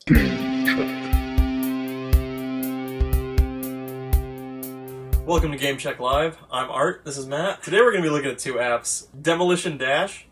Welcome to GameCheckLive. I'm Art, this is Matt. Today we're going to be looking at two apps, Demolition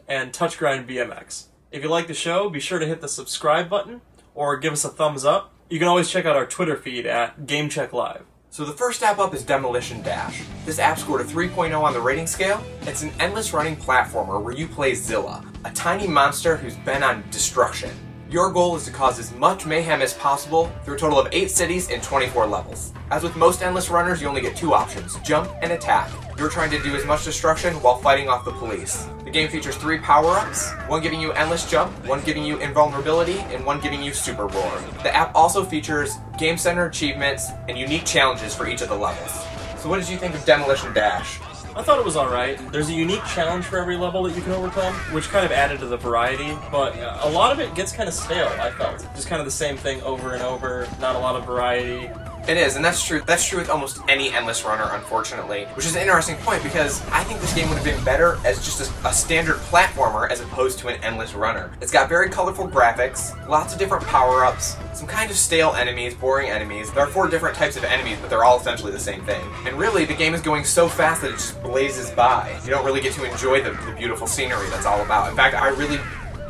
and Touchgrind BMX. If you like the show, be sure to hit the subscribe button or give us a thumbs up. You can always check out our Twitter feed at GameCheckLive. So the first app up is Demolition Dash. This app scored a 3.0 on the rating scale. It's an endless running platformer where you play Zilla, a tiny monster who's bent on destruction. Your goal is to cause as much mayhem as possible through a total of 8 cities and 24 levels. As with most endless runners, you only get 2 options, jump and attack. You're trying to do as much destruction while fighting off the police. The game features 3 power-ups, one giving you endless jump, one giving you invulnerability, and one giving you super roar. The app also features game center achievements and unique challenges for each of the levels. So what did you think of Demolition Dash? I thought it was alright. There's a unique challenge for every level that you can overcome, which kind of added to the variety, but a lot of it gets kind of stale, I felt. Just kind of the same thing over and over, not a lot of variety. It is, and that's true. That's true with almost any endless runner, unfortunately. Which is an interesting point, because I think this game would have been better as just a standard platformer as opposed to an endless runner. It's got very colorful graphics, lots of different power-ups, some kind of stale enemies, boring enemies. There are 4 different types of enemies, but they're all essentially the same thing. And really, the game is going so fast that it just blazes by. You don't really get to enjoy the beautiful scenery that's all about. In fact, I really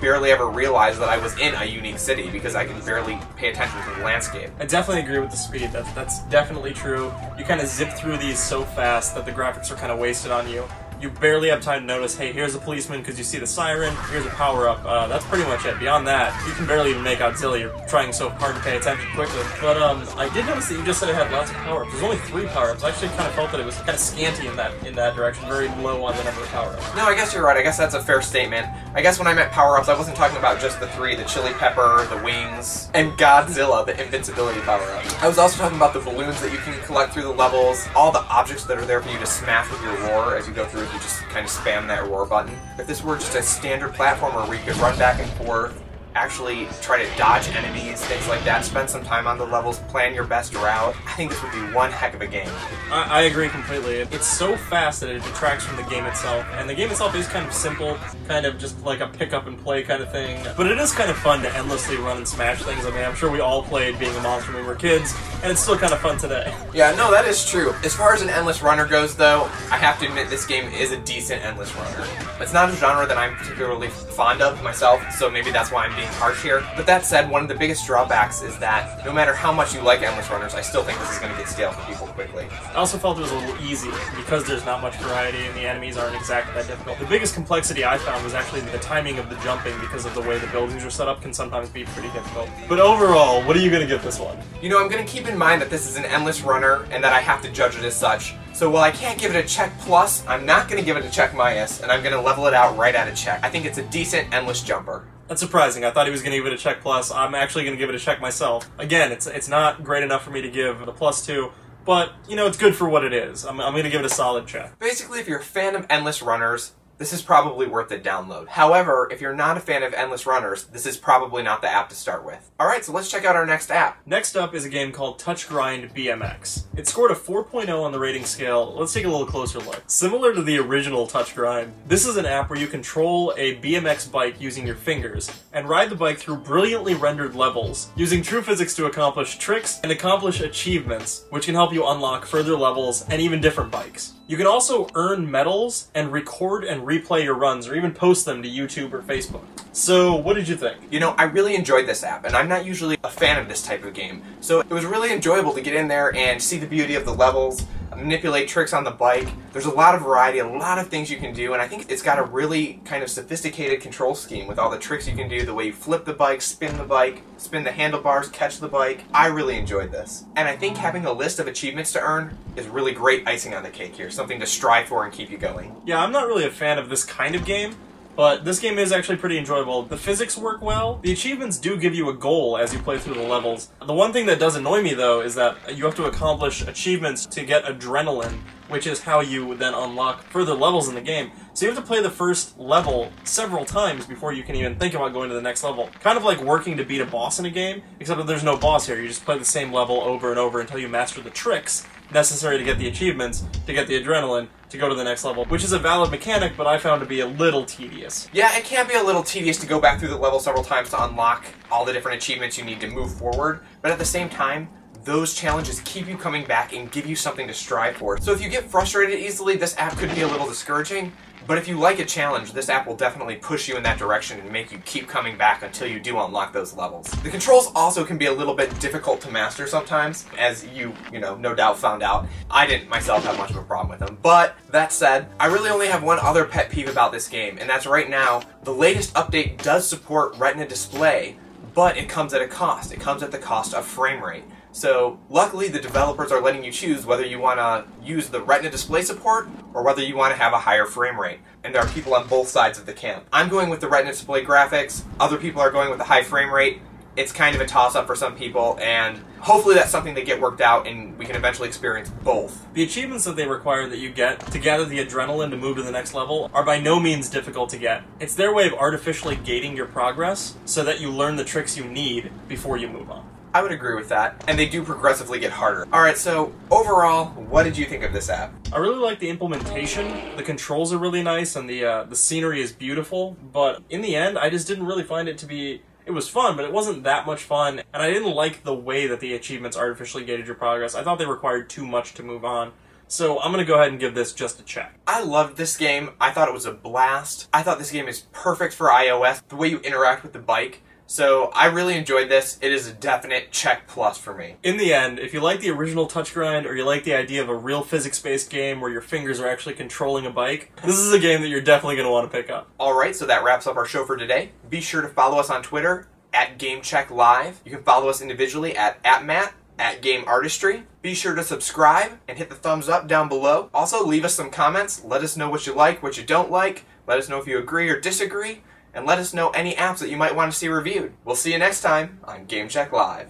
barely ever realized that I was in a unique city because I can barely pay attention to the landscape. I definitely agree with the speed. That's definitely true. You kind of zip through these so fast that the graphics are kind of wasted on you. You barely have time to notice, hey, here's a policeman because you see the siren, here's a power-up. That's pretty much it. Beyond that, you can barely even make out Zilla. You're trying so hard to pay attention quickly. But I did notice that you just said it had lots of power-ups. There's only 3 power-ups. I actually kind of felt that it was kind of scanty in that direction, very low on the number of power-ups. No, I guess you're right. I guess that's a fair statement. I guess when I meant power-ups, I wasn't talking about just the 3, the chili pepper, the wings, and Godzilla, the invincibility power-up. I was also talking about the balloons that you can collect through the levels, all the objects that are there for you to smash with your roar as you go through if you just kind of spam that roar button. If this were just a standard platformer where you could run back and forth, actually try to dodge enemies, things like that, spend some time on the levels, plan your best route, I think this would be one heck of a game. I agree completely. It's so fast that it detracts from the game itself, and the game itself is kind of simple, kind of just like a pick up and play kind of thing, but it is kind of fun to endlessly run and smash things. I mean, I'm sure we all played being a monster when we were kids, and it's still kind of fun today. Yeah, no, that is true. As far as an endless runner goes, though, I have to admit this game is a decent endless runner. It's not a genre that I'm particularly fond of myself, so maybe that's why I'm being harsh here. But that said, one of the biggest drawbacks is that no matter how much you like endless runners, I still think this is going to get stale for people quickly. I also felt it was a little easy because there's not much variety and the enemies aren't exactly that difficult. The biggest complexity I found was actually the timing of the jumping because of the way the buildings are set up can sometimes be pretty difficult. But overall, what are you going to give this one? You know, I'm going to keep in mind that this is an endless runner and that I have to judge it as such. So while I can't give it a check plus, I'm not going to give it a check minus, and I'm going to level it out right at a check. I think it's a decent endless jumper. That's surprising. I thought he was going to give it a check plus. I'm actually going to give it a check myself. Again, it's not great enough for me to give it a +2, but, you know, it's good for what it is. I'm going to give it a solid check. Basically, if you're a fan of endless runners, this is probably worth the download. However, if you're not a fan of endless runners, this is probably not the app to start with. Alright, so let's check out our next app. Next up is a game called Touchgrind BMX. It scored a 4.0 on the rating scale. Let's take a little closer look. Similar to the original Touchgrind, this is an app where you control a BMX bike using your fingers and ride the bike through brilliantly rendered levels, using true physics to accomplish tricks and accomplish achievements, which can help you unlock further levels and even different bikes. You can also earn medals and record and replay your runs, or even post them to YouTube or Facebook. So, what did you think? You know, I really enjoyed this app, and I'm not usually a fan of this type of game. So it was really enjoyable to get in there and see the beauty of the levels, manipulate tricks on the bike. There's a lot of variety, a lot of things you can do, and I think it's got a really kind of sophisticated control scheme with all the tricks you can do, the way you flip the bike, spin the handlebars, catch the bike. I really enjoyed this. And I think having a list of achievements to earn is really great icing on the cake here, something to strive for and keep you going. Yeah, I'm not really a fan of this kind of game, but this game is actually pretty enjoyable. The physics work well. The achievements do give you a goal as you play through the levels. The one thing that does annoy me, though, is that you have to accomplish achievements to get adrenaline, which is how you then unlock further levels in the game. So you have to play the first level several times before you can even think about going to the next level. Kind of like working to beat a boss in a game, except that there's no boss here. You just play the same level over and over until you master the tricks, necessary to get the achievements, to get the adrenaline, to go to the next level, which is a valid mechanic, but I found to be a little tedious. Yeah, it can be a little tedious to go back through the level several times to unlock all the different achievements you need to move forward, but at the same time, those challenges keep you coming back and give you something to strive for. So if you get frustrated easily, this app could be a little discouraging, but if you like a challenge, this app will definitely push you in that direction and make you keep coming back until you do unlock those levels. The controls also can be a little bit difficult to master sometimes, as you no doubt found out. I didn't myself have much of a problem with them. But that said, I really only have one other pet peeve about this game, and that's right now, the latest update does support Retina display, but it comes at a cost. It comes at the cost of frame rate. So luckily the developers are letting you choose whether you want to use the Retina display support or whether you want to have a higher frame rate. And there are people on both sides of the camp. I'm going with the Retina display graphics, other people are going with the high frame rate. It's kind of a toss-up for some people, and hopefully that's something that get worked out and we can eventually experience both. The achievements that they require that you get to gather the adrenaline to move to the next level are by no means difficult to get. It's their way of artificially gating your progress so that you learn the tricks you need before you move on. I would agree with that, and they do progressively get harder. Alright, so overall, what did you think of this app? I really like the implementation. The controls are really nice and the scenery is beautiful, but in the end, I just didn't really find it to be... It was fun, but it wasn't that much fun, and I didn't like the way that the achievements artificially gated your progress. I thought they required too much to move on. So I'm going to go ahead and give this just a check. I loved this game. I thought it was a blast. I thought this game is perfect for iOS, the way you interact with the bike. So I really enjoyed this. It is a definite check plus for me. In the end, if you like the original Touchgrind or you like the idea of a real physics-based game where your fingers are actually controlling a bike, this is a game that you're definitely going to want to pick up. Alright, so that wraps up our show for today. Be sure to follow us on Twitter at GameCheckLive. You can follow us individually at Matt, at GameArtistry. Be sure to subscribe and hit the thumbs up down below. Also, leave us some comments. Let us know what you like, what you don't like. Let us know if you agree or disagree. And let us know any apps that you might want to see reviewed. We'll see you next time on GameCheckLive.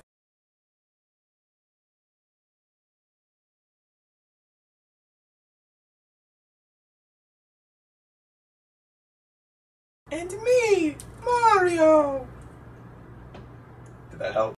And me, Mario! Did that help?